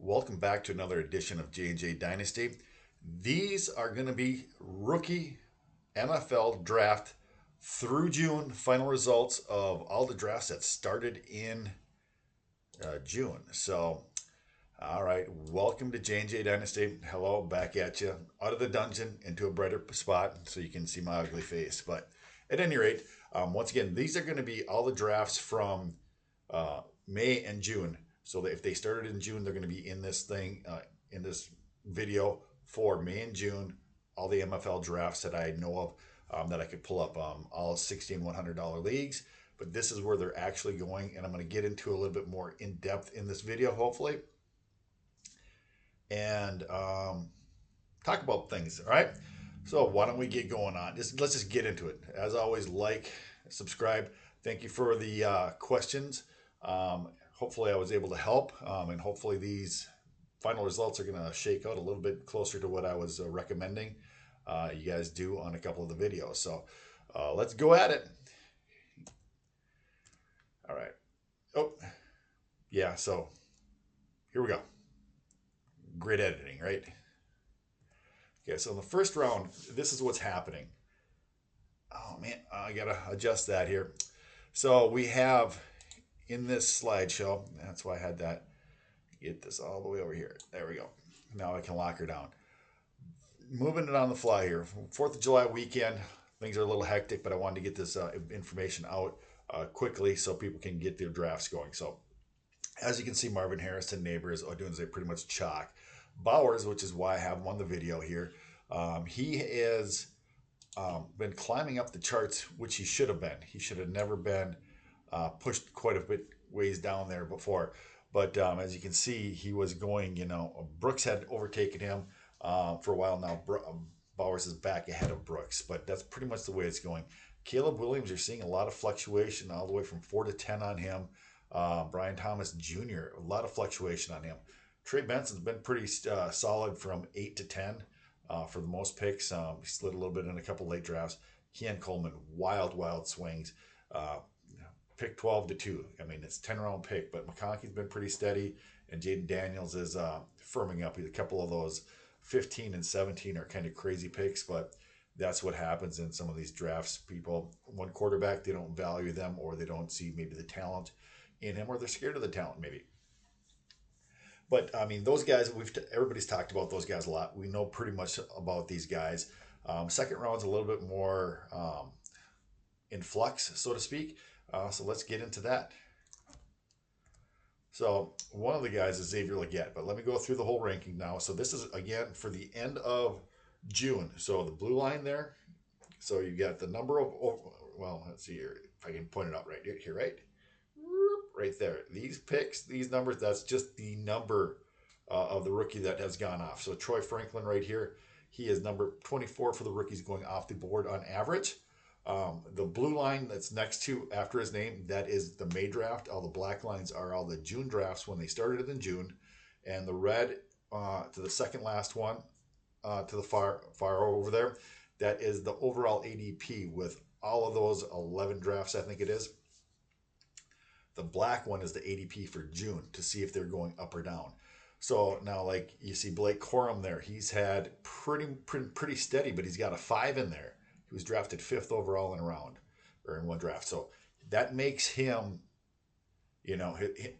welcome back to another edition of J&J Dynasty. These are going to be rookie MFL draft through June, final results of all the drafts that started in June. So, all right, welcome to J&J Dynasty. Hello, back at you. Out of the dungeon into a brighter spot so you can see my ugly face. But at any rate, once again, these are going to be all the drafts from May and June. So that if they started in June, they're going to be in this thing, in this video for May and June, all the MFL drafts that I know of that I could pull up, all 16 $100 leagues. But this is where they're actually going, and I'm going to get into a little bit more in depth in this video, hopefully, and talk about things. All right. So why don't we get going on? Let's just get into it. As always, like, subscribe. Thank you for the questions. Hopefully I was able to help, and hopefully these final results are going to shake out a little bit closer to what I was recommending you guys do on a couple of the videos. So let's go at it. All right. Oh, yeah. So here we go. Great editing, right? Okay. So in the first round, this is what's happening. Oh man, I got to adjust that here. So we have in this slideshow, that's why I had that, get this all the way over here. There we go. Now I can lock her down. Moving it on the fly here. 4th of July weekend, things are a little hectic, but I wanted to get this information out quickly so people can get their drafts going. So as you can see, Marvin Harrison, Neighbors, Odunze pretty much chalk. Bowers, which is why I have him on the video here, he has been climbing up the charts, which he should have been. He should have never been pushed quite a bit ways down there before. But as you can see, he was going, Brooks had overtaken him for a while now. Bowers is back ahead of Brooks, but that's pretty much the way it's going. Caleb Williams, you're seeing a lot of fluctuation all the way from 4 to 10 on him. Brian Thomas Jr., a lot of fluctuation on him. Trey Benson's been pretty solid from 8 to 10 for the most picks. He slid a little bit in a couple late drafts. Kean Coleman, wild swings. Pick 12 to 2. I mean, it's 10-round pick, but McConkey's been pretty steady, and Jaden Daniels is firming up. A couple of those 15 and 17 are kind of crazy picks, but that's what happens in some of these drafts. People, one quarterback, they don't value them, or they don't see maybe the talent in him, or they're scared of the talent maybe. But I mean, those guys, everybody's talked about those guys a lot. We know pretty much about these guys. Second round's a little bit more in flux, so to speak. So let's get into that. So one of the guys is Xavier Legette, but let me go through the whole ranking now. So this is, again, for the end of June. So the blue line there. So you got the number of, well, let's see here, if I can point it out right here, right? Right there. These picks, these numbers, that's just the number of the rookie that has gone off. So Troy Franklin right here, he is number 24 for the rookies going off the board on average. The blue line that's next to after his name, that is the May draft. All the black lines are all the June drafts when they started in June. And the red to the second last one to the far over there, that is the overall ADP with all of those 11 drafts, I think it is. The black one is the ADP for June to see if they're going up or down. So now, like you see Blake Corum there, he's had pretty steady, but he's got a 5 in there. He was drafted 5th overall in a round, or in one draft. So that makes him,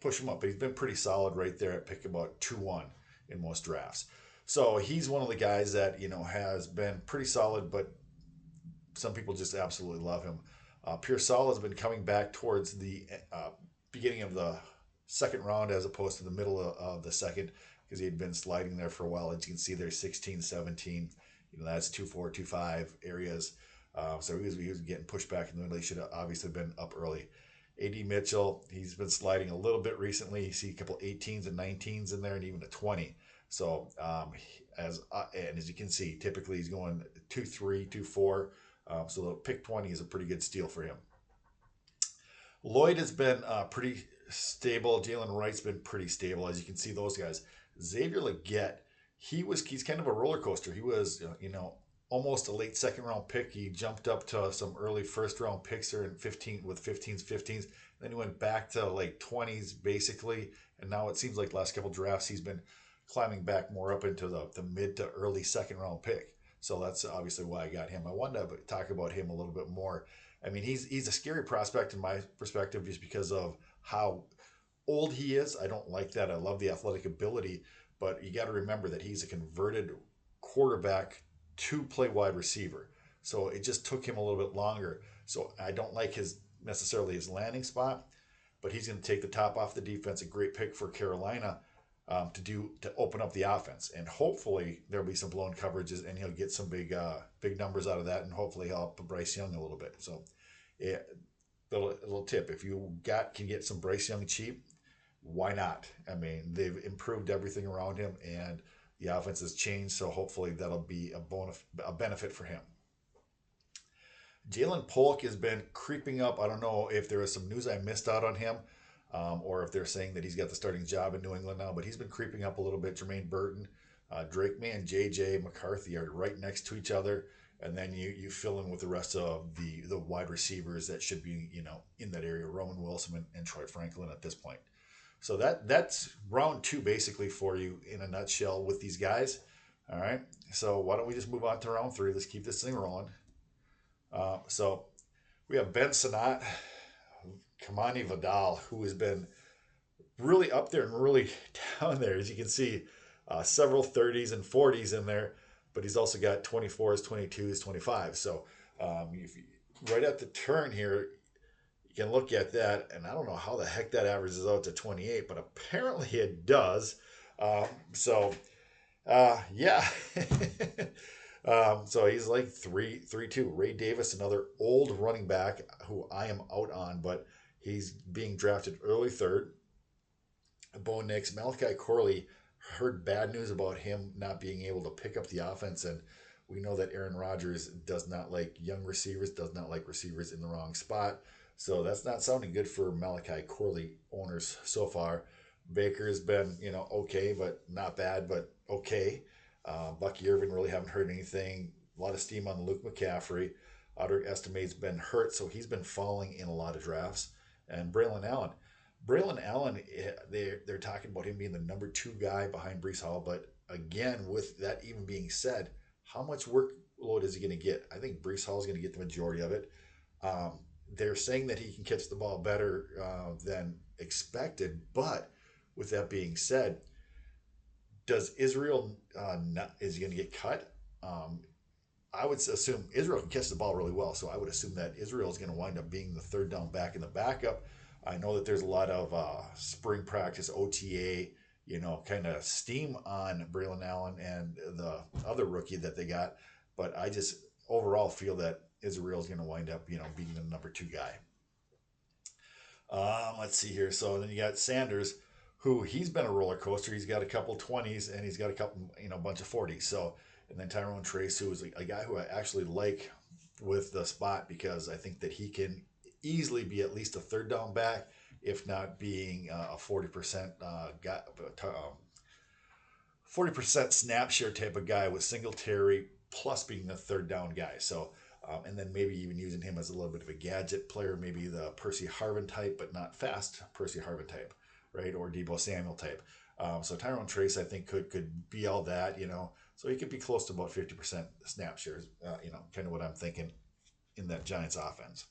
push him up. But he's been pretty solid right there at pick about 2-1 in most drafts. So he's one of the guys that, has been pretty solid, but some people just absolutely love him. Pierre Saul has been coming back towards the beginning of the second round as opposed to the middle of the second, because he had been sliding there for a while. As you can see there, 16, 17. That's 2-4, 2-5 areas. So he was getting pushed back in the middle. He should have obviously been up early. A.D. Mitchell, he's been sliding a little bit recently. You see a couple 18s and 19s in there, and even a 20. So as you can see, typically he's going 2-3, 2-4. So the pick 20 is a pretty good steal for him. Lloyd has been pretty stable. Jalen Wright's been pretty stable. As you can see, those guys. Xavier Legette, he's kind of a roller coaster. He was, almost a late second round pick. He jumped up to some early first round picks there in 15 with 15s. Then he went back to like 20s basically, and now it seems like last couple drafts he's been climbing back more up into the mid to early second round pick. So that's obviously why I got him. I wanted to talk about him a little bit more. I mean, he's a scary prospect in my perspective just because of how old he is. I don't like that. I love the athletic ability, but you got to remember that he's a converted quarterback to play wide receiver. So it just took him a little bit longer. So I don't like his necessarily his landing spot, but he's going to take the top off the defense. A great pick for Carolina to open up the offense, and hopefully there'll be some blown coverages, and he'll get some big numbers out of that, and hopefully help Bryce Young a little bit. So, yeah, little tip: if you can get some Bryce Young cheap, why not? I mean, they've improved everything around him, and the offense has changed. So hopefully that'll be a benefit for him. Jalen Polk has been creeping up. I don't know if there was some news I missed out on him, or if they're saying that he's got the starting job in New England now, but he's been creeping up a little bit. Jermaine Burton, Drake May, and J.J. McCarthy are right next to each other, and then you fill in with the rest of the wide receivers that should be in that area, Roman Wilson and Troy Franklin at this point. So that's round two basically for you in a nutshell with these guys. All right, so why don't we just move on to round three? Let's keep this thing rolling. So we have Ben Sinnott, Kamani Vidal, who has been really up there and really down there. As you can see, several 30s and 40s in there, but he's also got 24s, 22s, 25s. So right at the turn here, you can look at that, and I don't know how the heck that averages out to 28, but apparently it does. Yeah. So he's like 3-2. Ray Davis, another old running back who I am out on, but he's being drafted early third. Bo Nix, Malachi Corley, heard bad news about him not being able to pick up the offense, and we know that Aaron Rodgers does not like young receivers, does not like receivers in the wrong spot. So that's not sounding good for Malachi Corley owners so far. Baker's been, okay, but not bad, but okay. Bucky Irvin, really haven't heard anything. A lot of steam on Luke McCaffrey. Audric Estimate's been hurt, so he's been falling in a lot of drafts. And Braylon Allen. Braylon Allen, they're talking about him being the number 2 guy behind Breece Hall, but again, with that even being said, how much workload is he going to get? I think Breece Hall is going to get the majority of it. They're saying that he can catch the ball better than expected, but with that being said, does Israel is he going to get cut? I would assume Israel can catch the ball really well, so I would assume that Israel is going to wind up being the third down back in the backup. I know that there's a lot of spring practice, OTA, kind of steam on Braylon Allen and the other rookie that they got, but I just overall feel that Israel is going to wind up, being the number 2 guy. Let's see here. So then you got Sanders, who he's been a roller coaster. He's got a couple 20s and he's got a couple, a bunch of 40s. So, and then Tyrone Trace, who is a guy who I actually like with the spot because I think that he can easily be at least a third down back, if not being a 40% 40% snap share type of guy with Singletary plus being the third down guy. So, and then maybe even using him as a little bit of a gadget player, maybe the Percy Harvin type, but not fast Percy Harvin type, right? Or Deebo Samuel type. So Tyrone Trace, I think, could be all that, So he could be close to about 50% snap shares, kind of what I'm thinking in that Giants offense.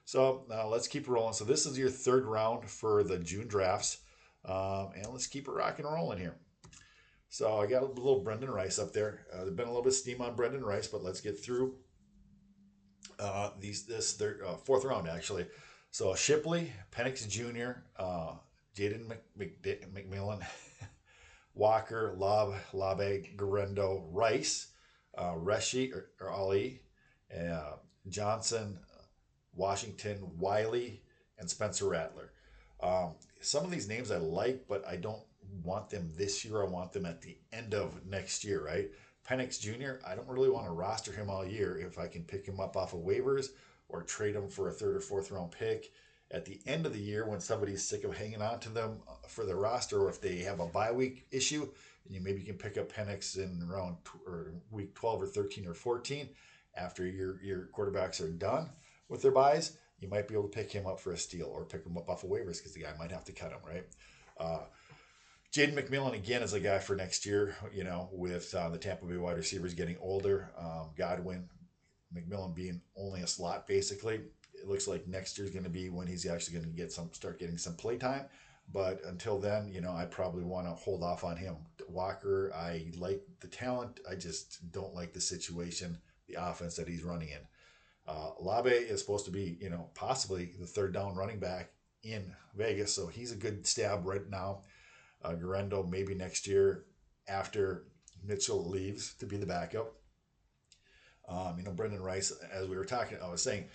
So let's keep rolling. So this is your third round for the June drafts. And let's keep it rocking and rolling here. So I got a little Brendan Rice up there. There's been a little bit of steam on Brendan Rice, but let's get through this fourth round, actually. So Shipley, Penix Jr., Jaden McMillan, Walker, Labe, Garendo, Rice, Reshi or Ali, Johnson, Washington, Wiley, and Spencer Rattler. Some of these names I like, but I don't want them this year. I want them at the end of next year, right? Penix Jr., I don't really want to roster him all year if I can pick him up off of waivers or trade him for a third or fourth round pick at the end of the year when somebody's sick of hanging on to them for their roster, or if they have a bye week issue, and maybe you can pick up Penix in around or week 12 or 13 or 14 after your quarterbacks are done with their buys. You might be able to pick him up for a steal or pick him up off of waivers because the guy might have to cut him, right? Jaden McMillan, again, is a guy for next year, with the Tampa Bay wide receivers getting older. Godwin, McMillan being only a slot, basically. It looks like next year's going to be when he's actually going to start getting some play time. But until then, I probably want to hold off on him. Walker, I like the talent. I just don't like the situation, the offense that he's running in. Labe is supposed to be, possibly the third down running back in Vegas. So he's a good stab right now. Garendo maybe next year after Mitchell leaves to be the backup. Brendan Rice, as we were talking, I was saying,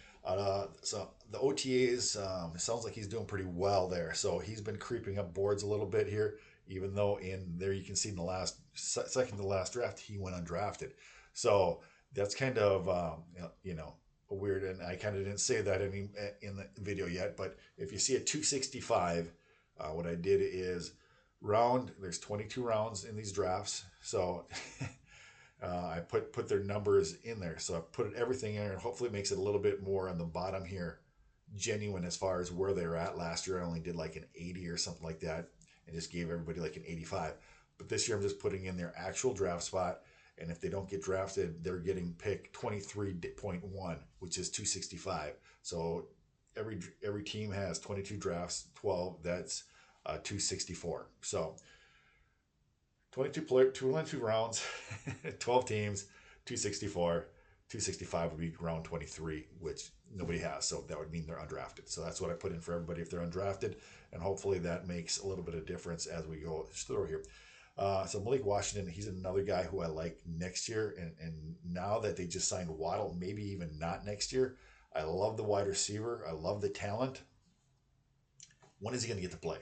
so the OTAs, it sounds like he's doing pretty well there. So he's been creeping up boards a little bit here, even though in there you can see in the second to the last draft, he went undrafted. So that's kind of, weird. And I kind of didn't say that in the video yet, but if you see a 265, what I did is there's 22 rounds in these drafts. So I put their numbers in there. So I put everything in there, and hopefully it makes it a little bit more on the bottom here genuine as far as where they were at. Last year I only did like an 80 or something like that and just gave everybody like an 85. But this year I'm just putting in their actual draft spot, and if they don't get drafted, they're getting pick 23.1, which is 265. So every team has 22 drafts, 12, that's 264. So 22 rounds, 12 teams, 264. 265 would be round 23, which nobody has. So that would mean they're undrafted. So that's what I put in for everybody if they're undrafted. And hopefully that makes a little bit of difference as we go through here. So Malik Washington, he's another guy who I like next year. And now that they just signed Waddle, maybe even not next year. I love the wide receiver. I love the talent. When is he going to get to play?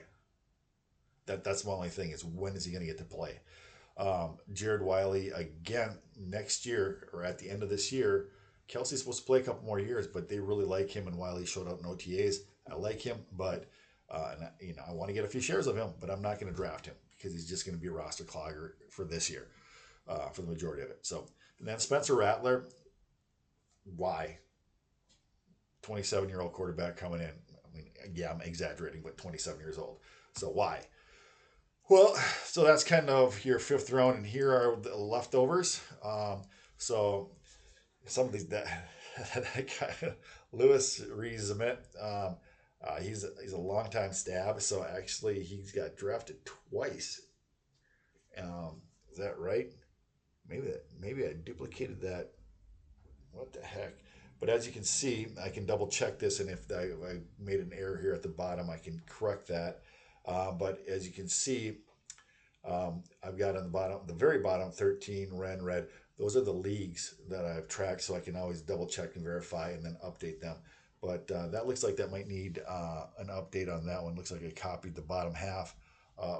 That's my only thing is when is he going to get to play? Jared Wiley, again, next year or at the end of this year, Kelsey's supposed to play a couple more years, but they really like him, and Wiley showed up in OTAs. I like him, but I want to get a few shares of him, but I'm not going to draft him because he's just going to be a roster clogger for this year, for the majority of it. So, and then Spencer Rattler, why? 27-year-old quarterback coming in. I mean, yeah, I'm exaggerating, but 27 years old. So why? Well, so that's kind of your fifth round, and here are the leftovers. So some of these that guy, Louis Rees-Zamet, he's a longtime stab. So actually, he's got drafted twice. Is that right? Maybe I duplicated that. What the heck? But as you can see, I can double check this, and if I made an error here at the bottom, I can correct that. But as you can see, I've got on the very bottom, 13, red. Those are the leagues that I've tracked, so I can always double check and verify and then update them. But that looks like that might need an update on that one. Looks like I copied the bottom half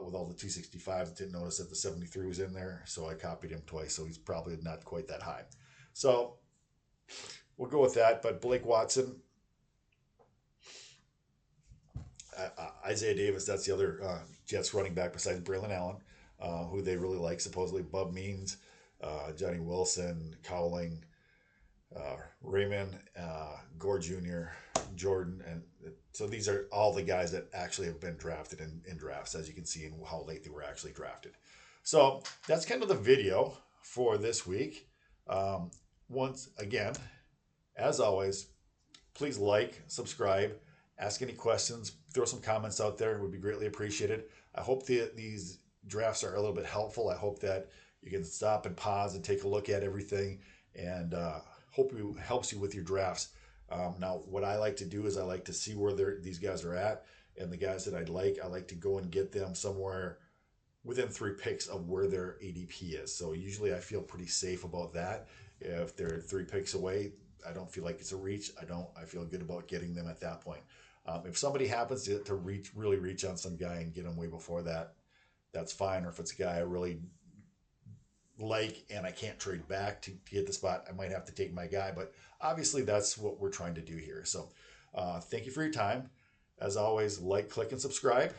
with all the 265s. Didn't notice that the 73 was in there, so I copied him twice, so he's probably not quite that high. So we'll go with that. But Blake Watson, Isaiah Davis, that's the other Jets running back besides Braylon Allen, who they really like, supposedly. Bub Means, Johnny Wilson, Cowling, Raymond, Gore Jr., Jordan. And so these are all the guys that actually have been drafted in drafts, as you can see, and how late they were actually drafted. So that's kind of the video for this week. Once again, as always, please like, subscribe, ask any questions, throw some comments out there. It would be greatly appreciated. I hope these drafts are a little bit helpful. I hope that you can stop and pause and take a look at everything, and hope it helps you with your drafts. Now, what I like to do is I like to see where these guys are at, and the guys that I like to go and get them somewhere within 3 picks of where their ADP is. So usually I feel pretty safe about that. If they're 3 picks away, I don't feel like it's a reach. I feel good about getting them at that point. If somebody happens to really reach on some guy and get him way before that, that's fine. Or if it's a guy I really like and I can't trade back to get the spot, I might have to take my guy. But obviously that's what we're trying to do here. So thank you for your time. As always, like, click, and subscribe.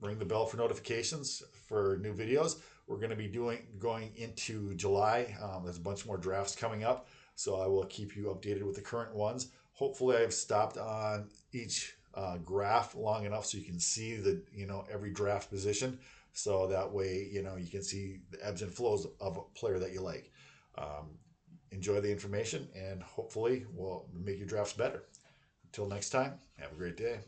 Ring the bell for notifications for new videos. We're going to be going into July. There's a bunch more drafts coming up, so I will keep you updated with the current ones. Hopefully, I've stopped on each graph long enough so you can see the every draft position, so that way you can see the ebbs and flows of a player that you like. Enjoy the information, and hopefully we'll make your drafts better. Until next time, have a great day.